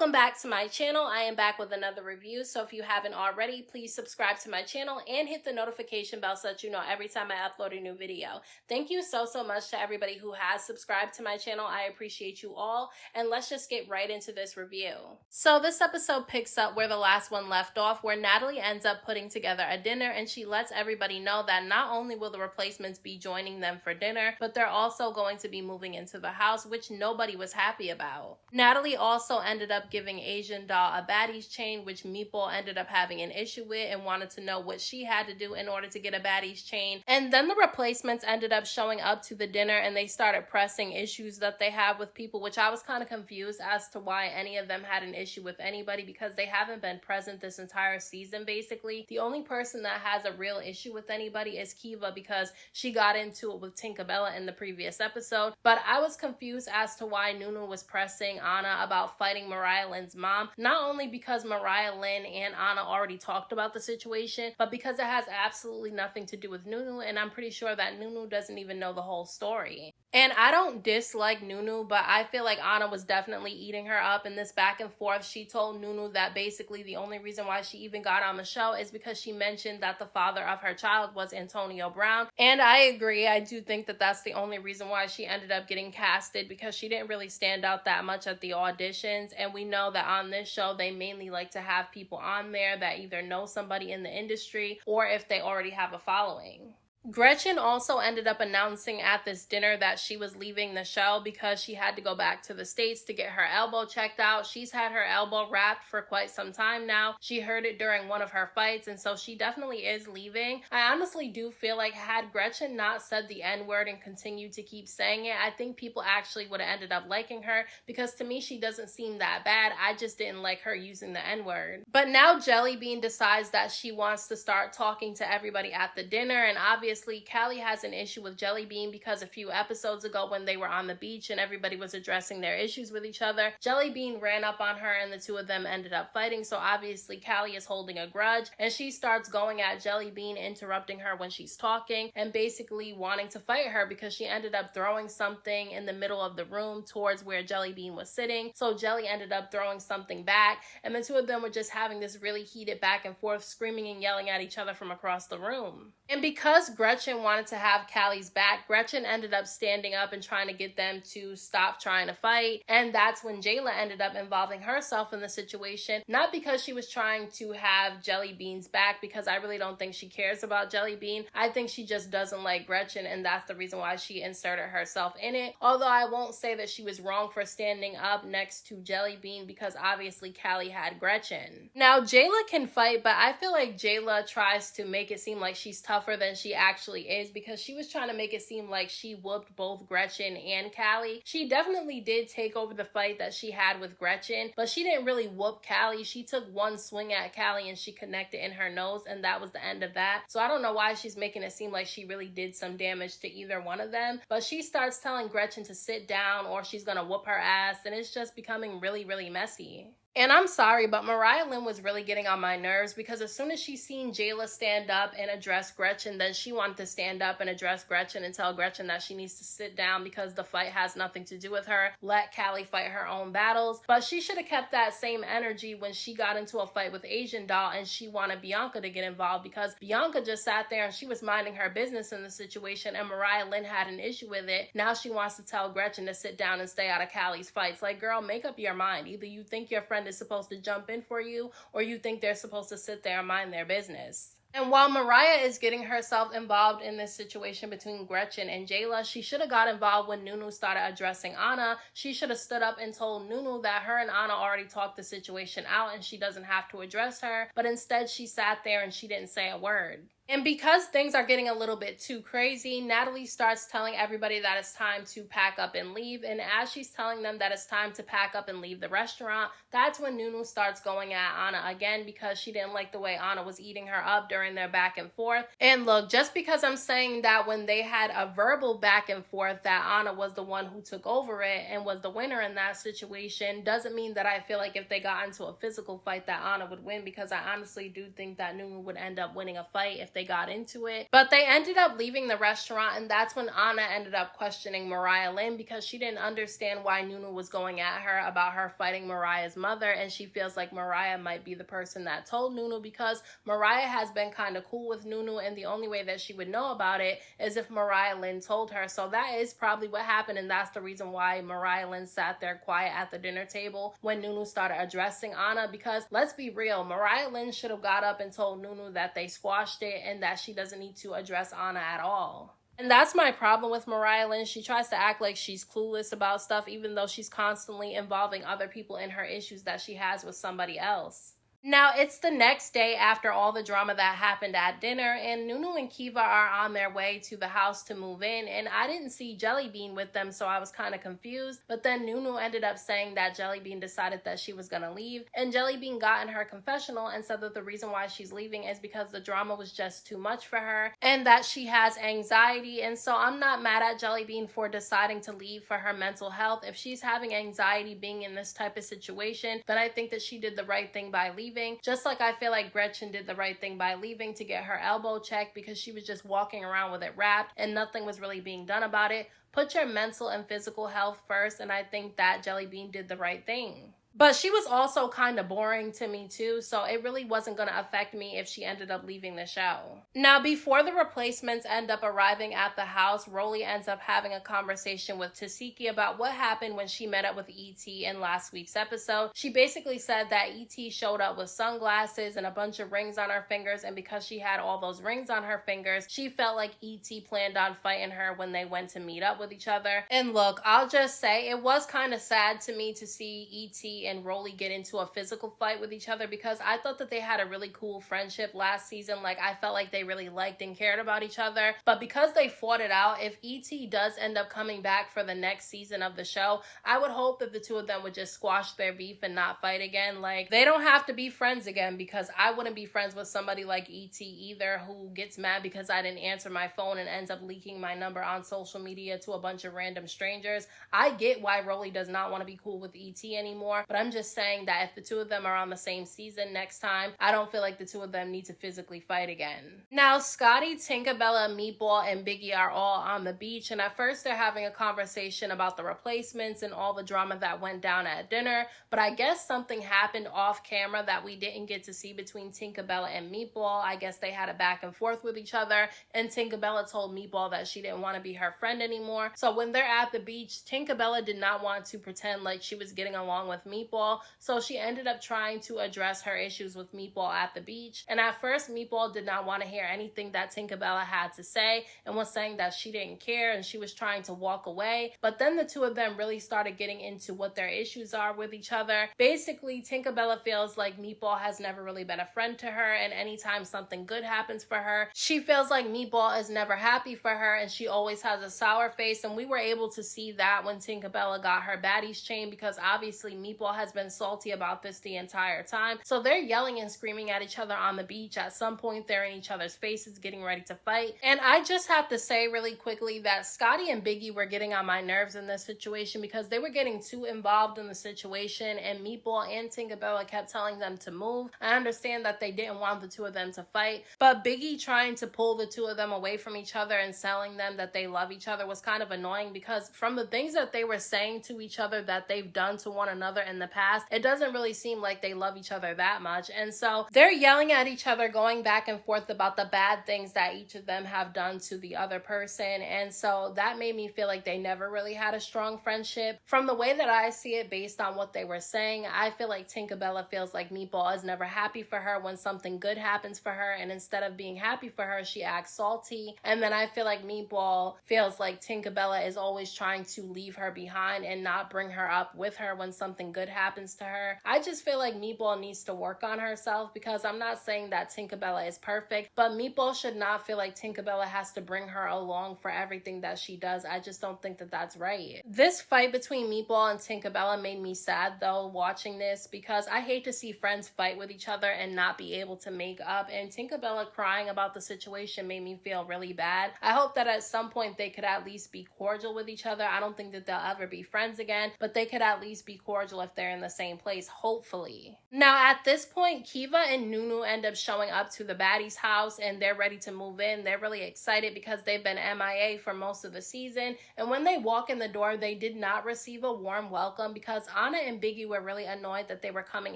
Welcome back to my channel. I am back with another review, so if you haven't already, please subscribe to my channel and hit the notification bell so that you know every time I upload a new video. Thank you so much to everybody who has subscribed to my channel. I appreciate you all, and let's just get right into this review. So this episode picks up where the last one left off, where Natalie ends up putting together a dinner and she lets everybody know that not only will the replacements be joining them for dinner, but they're also going to be moving into the house, which nobody was happy about. Natalie also ended up giving Asian Doll a Baddies chain, which Meatball ended up having an issue with and wanted to know what she had to do in order to get a Baddies chain. And then the replacements ended up showing up to the dinner and they started pressing issues that they have with people, which I was kind of confused as to why any of them had an issue with anybody, because they haven't been present this entire season basically. The only person that has a real issue with anybody is Keva, because she got into it with Tinkerbella in the previous episode. But I was confused as to why Nunu was pressing Ahna about fighting Mariah Lynn's mom, not only because Mariah Lynn and Ahna already talked about the situation, but because it has absolutely nothing to do with Nunu, and I'm pretty sure that Nunu doesn't even know the whole story. And I don't dislike Nunu, but I feel like Ahna was definitely eating her up in this back and forth. She told Nunu that basically the only reason why she even got on the show is because she mentioned that the father of her child was Antonio Brown. And I agree. I do think that that's the only reason why she ended up getting casted, because she didn't really stand out that much at the auditions. And we know that on this show, they mainly like to have people on there that either know somebody in the industry or if they already have a following. Gretchen also ended up announcing at this dinner that she was leaving the show because she had to go back to the States to get her elbow checked out. She's had her elbow wrapped for quite some time now. She heard it during one of her fights, and so she definitely is leaving. I honestly do feel like had Gretchen not said the N-word and continued to keep saying it, I think people actually would have ended up liking her, because to me she doesn't seem that bad. I just didn't like her using the N-word. But now Jelly Bean decides that she wants to start talking to everybody at the dinner, and obviously Callie has an issue with Jelly Bean because a few episodes ago when they were on the beach and everybody was addressing their issues with each other, Jelly Bean ran up on her and the two of them ended up fighting. So obviously Callie is holding a grudge and she starts going at Jelly Bean, interrupting her when she's talking and basically wanting to fight her because she ended up throwing something in the middle of the room towards where Jelly Bean was sitting. So Jelly ended up throwing something back and the two of them were just having this really heated back and forth, screaming and yelling at each other from across the room. And because Gretchen wanted to have Callie's back, Gretchen ended up standing up and trying to get them to stop trying to fight. And that's when Jayla ended up involving herself in the situation, not because she was trying to have Jelly Bean's back, because I really don't think she cares about Jelly Bean. I think she just doesn't like Gretchen, and that's the reason why she inserted herself in it. Although I won't say that she was wrong for standing up next to Jelly Bean, because obviously Callie had Gretchen. Now Jayla can fight, but I feel like Jayla tries to make it seem like she's tougher than she actually is, because she was trying to make it seem like she whooped both Gretchen and Callie. She definitely did take over the fight that she had with Gretchen, but she didn't really whoop Callie. She took one swing at Callie and she connected in her nose, and that was the end of that. So I don't know why she's making it seem like she really did some damage to either one of them, but she starts telling Gretchen to sit down or she's gonna whoop her ass, and it's just becoming really messy. And I'm sorry, but Mariah Lynn was really getting on my nerves, because as soon as she seen Jayla stand up and address Gretchen, then she wanted to stand up and address Gretchen and tell Gretchen that she needs to sit down because the fight has nothing to do with her. Let Callie fight her own battles. But she should have kept that same energy when she got into a fight with Asian Doll and she wanted Bianca to get involved, because Bianca just sat there and she was minding her business in the situation and Mariah Lynn had an issue with it. Now she wants to tell Gretchen to sit down and stay out of Callie's fights. Like, girl, make up your mind. Either you think your friend is supposed to jump in for you, or you think they're supposed to sit there and mind their business. And while Mariah is getting herself involved in this situation between Gretchen and Jayla, she should have got involved when Nunu started addressing Ahna. She should have stood up and told Nunu that her and Ahna already talked the situation out and she doesn't have to address her, but instead she sat there and she didn't say a word. And because things are getting a little bit too crazy, Natalie starts telling everybody that it's time to pack up and leave. And as she's telling them that it's time to pack up and leave the restaurant, that's when Nunu starts going at Ahna again, because she didn't like the way Ahna was eating her up during their back and forth. And look, just because I'm saying that when they had a verbal back and forth that Ahna was the one who took over it and was the winner in that situation, doesn't mean that I feel like if they got into a physical fight that Ahna would win, because I honestly do think that Nunu would end up winning a fight if they got into it. But they ended up leaving the restaurant, and that's when Ahna ended up questioning Mariah Lynn because she didn't understand why Nunu was going at her about her fighting Mariah's mother, and she feels like Mariah might be the person that told Nunu because Mariah has been kind of cool with Nunu, and the only way that she would know about it is if Mariah Lynn told her. So that is probably what happened, and that's the reason why Mariah Lynn sat there quiet at the dinner table when Nunu started addressing Ahna, because let's be real, Mariah Lynn should have got up and told Nunu that they squashed it and that she doesn't need to address Ahna at all. And that's my problem with Mariah Lynn. She tries to act like she's clueless about stuff even though she's constantly involving other people in her issues that she has with somebody else. Now, it's the next day after all the drama that happened at dinner, and Nunu and Keva are on their way to the house to move in, and I didn't see Jellybean with them, so I was kind of confused. But then Nunu ended up saying that Jellybean decided that she was gonna leave, and Jellybean got in her confessional and said that the reason why she's leaving is because the drama was just too much for her, and that she has anxiety. And so I'm not mad at Jellybean for deciding to leave for her mental health. If she's having anxiety being in this type of situation, then I think that she did the right thing by leaving. Just like I feel like Gretchen did the right thing by leaving to get her elbow checked because she was just walking around with it wrapped and nothing was really being done about it. Put your mental and physical health first, and I think that Jellybean did the right thing. But she was also kind of boring to me too, so it really wasn't going to affect me if she ended up leaving the show. Now, before the replacements end up arriving at the house, Rolly ends up having a conversation with Tasiki about what happened when she met up with E.T. in last week's episode. She basically said that E.T. showed up with sunglasses and a bunch of rings on her fingers, and because she had all those rings on her fingers, she felt like E.T. planned on fighting her when they went to meet up with each other. And look, I'll just say, it was kind of sad to me to see E.T. and Rolly get into a physical fight with each other because I thought that they had a really cool friendship last season. Like, I felt like they really liked and cared about each other. But because they fought it out, if E.T. does end up coming back for the next season of the show, I would hope that the two of them would just squash their beef and not fight again. Like, they don't have to be friends again, because I wouldn't be friends with somebody like E.T. either, who gets mad because I didn't answer my phone and ends up leaking my number on social media to a bunch of random strangers. I get why Rolly does not want to be cool with E.T. anymore, but I'm just saying that if the two of them are on the same season next time, I don't feel like the two of them need to physically fight again. Now, Scotty, Tinkerbella, Meatball, and Biggie are all on the beach, and at first they're having a conversation about the replacements and all the drama that went down at dinner, but I guess something happened off camera that we didn't get to see between Tinkerbella and Meatball. I guess they had a back and forth with each other, and Tinkerbella told Meatball that she didn't want to be her friend anymore. So when they're at the beach, Tinkerbella did not want to pretend like she was getting along with Meatball, so she ended up trying to address her issues with Meatball at the beach. And at first, Meatball did not want to hear anything that Tinkerbella had to say and was saying that she didn't care and she was trying to walk away. But then the two of them really started getting into what their issues are with each other. Basically, Tinkerbella feels like Meatball has never really been a friend to her, and anytime something good happens for her, she feels like Meatball is never happy for her and she always has a sour face. And we were able to see that when Tinkerbella got her Baddies chain, because obviously Meatball has been salty about this the entire time. So they're yelling and screaming at each other on the beach. At some point, they're in each other's faces getting ready to fight. And I just have to say really quickly that Scotty and Biggie were getting on my nerves in this situation because they were getting too involved in the situation, and Meatball and Tinkerbella kept telling them to move. I understand that they didn't want the two of them to fight, but Biggie trying to pull the two of them away from each other and telling them that they love each other was kind of annoying, because from the things that they were saying to each other that they've done to one another in the past, it doesn't really seem like they love each other that much. And so they're yelling at each other, going back and forth about the bad things that each of them have done to the other person. And so that made me feel like they never really had a strong friendship. From the way that I see it, based on what they were saying, I feel like Tinkerbella feels like Meatball is never happy for her when something good happens for her, and instead of being happy for her, she acts salty. And then I feel like Meatball feels like Tinkerbella is always trying to leave her behind and not bring her up with her when something good happens to her. I just feel like Meatball needs to work on herself, because I'm not saying that Tinkerbella is perfect, but Meatball should not feel like Tinkerbella has to bring her along for everything that she does. I just don't think that that's right. This fight between Meatball and Tinkerbella made me sad though, watching this, because I hate to see friends fight with each other and not be able to make up, and Tinkerbella crying about the situation made me feel really bad. I hope that at some point they could at least be cordial with each other. I don't think that they'll ever be friends again, but they could at least be cordial if they're they're in the same place, hopefully. Now, at this point, Keva and Nunu end up showing up to the Baddies' house and they're ready to move in. They're really excited because they've been MIA for most of the season. And when they walk in the door, they did not receive a warm welcome because Ahna and Biggie were really annoyed that they were coming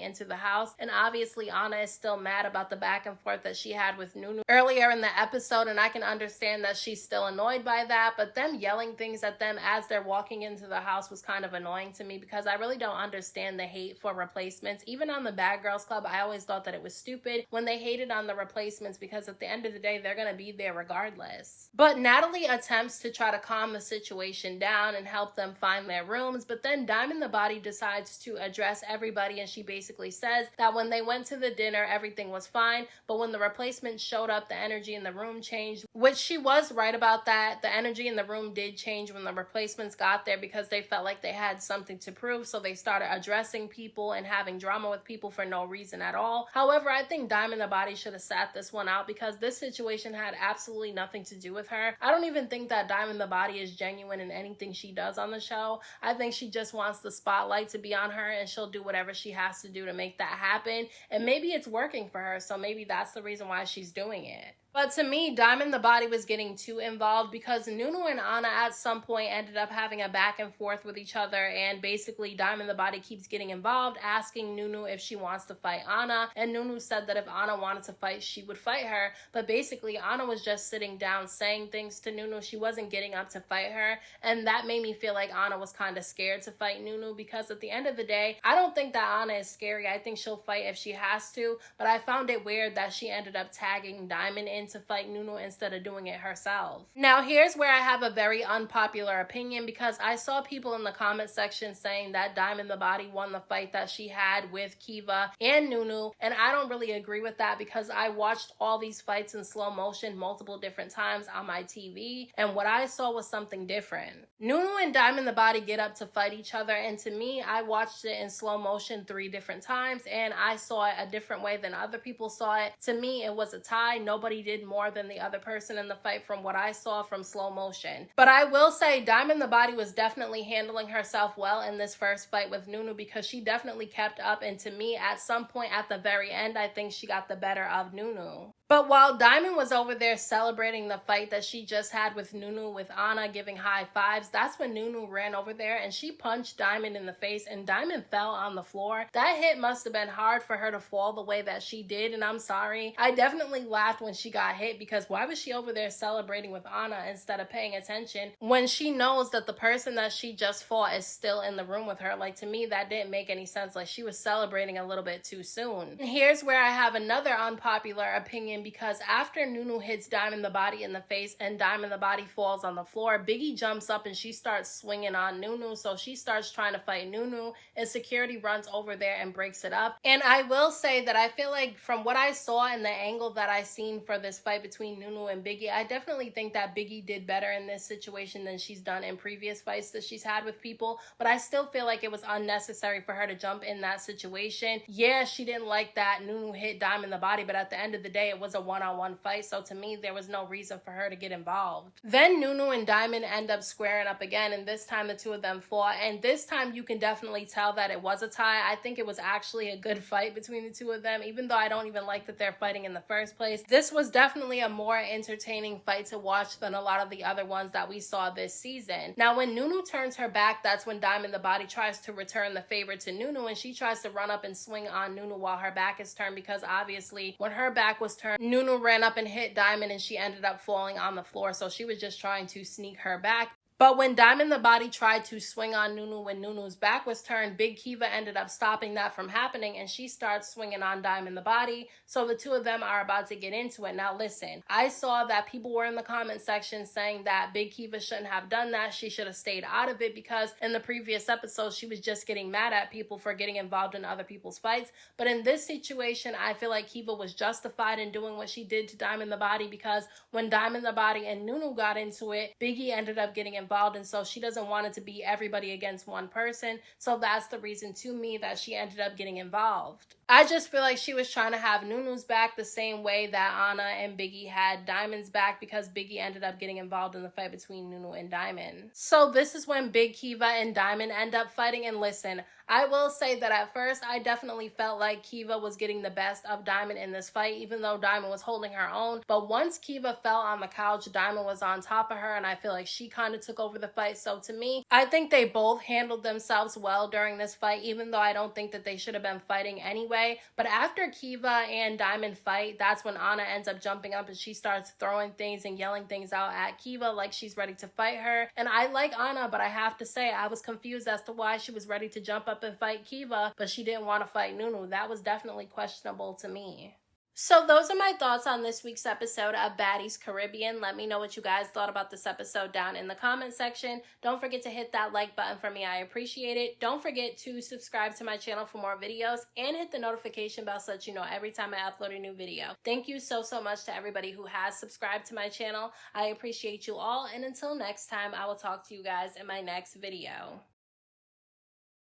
into the house. And obviously, Ahna is still mad about the back and forth that she had with Nunu earlier in the episode. And I can understand that she's still annoyed by that. But them yelling things at them as they're walking into the house was kind of annoying to me because I really don't understand the hate for replacements. Even on the Bad Girls Club, I always thought that it was stupid when they hated on the replacements because at the end of the day, they're going to be there regardless. But Natalie attempts to try to calm the situation down and help them find their rooms, but then Diamond the Body decides to address everybody and she basically says that when they went to the dinner, everything was fine, but when the replacements showed up, the energy in the room changed, which she was right about that. The energy in the room did change when the replacements got there because they felt like they had something to prove, so they started addressing people and having drama with people for no reason at all. However, I think Diamond the Body should have sat this one out because this situation had absolutely nothing to do with her. I don't even think that Diamond the Body is genuine in anything she does on the show. I think she just wants the spotlight to be on her and she'll do whatever she has to do to make that happen. And maybe it's working for her, so maybe that's the reason why she's doing it. But to me, Diamond the Body was getting too involved because Nunu and Ahna at some point ended up having a back and forth with each other, and basically Diamond the Body keeps getting involved, asking Nunu if she wants to fight Ahna, and Nunu said that if Ahna wanted to fight, she would fight her, but basically Ahna was just sitting down saying things to Nunu. She wasn't getting up to fight her, and that made me feel like Ahna was kind of scared to fight Nunu because at the end of the day, I don't think that Ahna is scary. I think she'll fight if she has to, but I found it weird that she ended up tagging Diamond in to fight Nunu instead of doing it herself. Now, here's where I have a very unpopular opinion because I saw people in the comment section saying that Diamond the Body won the fight that she had with Keva and Nunu, and I don't really agree with that because I watched all these fights in slow motion multiple different times on my TV, and what I saw was something different. Nunu and Diamond the Body get up to fight each other, and to me, I watched it in slow motion 3 different times, and I saw it a different way than other people saw it. To me, it was a tie. Nobody did more than the other person in the fight from what I saw from slow motion. But I will say Diamond the Body was definitely handling herself well in this first fight with Nunu because she definitely kept up, and to me, at some point at the very end, I think she got the better of Nunu. But while Diamond was over there celebrating the fight that she just had with Nunu, with Ahna giving high fives, that's when Nunu ran over there and she punched Diamond in the face and Diamond fell on the floor. That hit must have been hard for her to fall the way that she did, and I'm sorry. I definitely laughed when she got hit because why was she over there celebrating with Ahna instead of paying attention when she knows that the person that she just fought is still in the room with her? Like, to me, that didn't make any sense. Like, she was celebrating a little bit too soon. And here's where I have another unpopular opinion because after Nunu hits Diamond the Body in the face and Diamond the Body falls on the floor, Biggie jumps up and she starts swinging on Nunu, so she starts trying to fight Nunu and security runs over there and breaks it up. And I will say that I feel like from what I saw and the angle that I seen for this fight between Nunu and Biggie, I definitely think that Biggie did better in this situation than she's done in previous fights that she's had with people, but I still feel like it was unnecessary for her to jump in that situation. Yeah, she didn't like that Nunu hit Diamond the Body, but at the end of the day, it was a one-on-one fight, so to me, there was no reason for her to get involved. Then Nunu and Diamond end up squaring up again, and this time the two of them fought, and this time you can definitely tell that it was a tie. I think it was actually a good fight between the two of them, even though I don't even like that they're fighting in the first place. This was definitely a more entertaining fight to watch than a lot of the other ones that we saw this season. Now, when Nunu turns her back, that's when Diamond the Body tries to return the favor to Nunu, and she tries to run up and swing on Nunu while her back is turned because obviously when her back was turned, Nunu ran up and hit Diamond and she ended up falling on the floor, so she was just trying to sneak her back. But when Diamond the Body tried to swing on Nunu when Nunu's back was turned, Big Keva ended up stopping that from happening and she starts swinging on Diamond the Body. So the two of them are about to get into it. Now listen, I saw that people were in the comment section saying that Big Keva shouldn't have done that. She should have stayed out of it because in the previous episode, she was just getting mad at people for getting involved in other people's fights. But in this situation, I feel like Keva was justified in doing what she did to Diamond the Body because when Diamond the Body and Nunu got into it, Biggie ended up getting involved, and so she doesn't want it to be everybody against one person, so that's the reason to me that she ended up getting involved. I just feel like she was trying to have Nunu's back the same way that Ahna and Biggie had Diamond's back, because Biggie ended up getting involved in the fight between Nunu and Diamond. So this is when Big Keva and Diamond end up fighting. And listen, I will say that at first I definitely felt like Keva was getting the best of Diamond in this fight, even though Diamond was holding her own. But once Keva fell on the couch, Diamond was on top of her, and I feel like she kind of took over the fight. So to me, I think they both handled themselves well during this fight, even though I don't think that they should have been fighting anyway. But after Keva and Diamond fight, that's when Ahna ends up jumping up and she starts throwing things and yelling things out at Keva like she's ready to fight her. And I like Ahna, but I have to say I was confused as to why she was ready to jump up and fight Keva, but she didn't want to fight Nunu. That was definitely questionable to me. So those are my thoughts on this week's episode of Baddies Caribbean. Let me know what you guys thought about this episode down in the comment section. Don't forget to hit that like button for me. I appreciate it. Don't forget to subscribe to my channel for more videos and hit the notification bell so that you know every time I upload a new video. Thank you so much to everybody who has subscribed to my channel. I appreciate you all, and until next time, I will talk to you guys in my next video.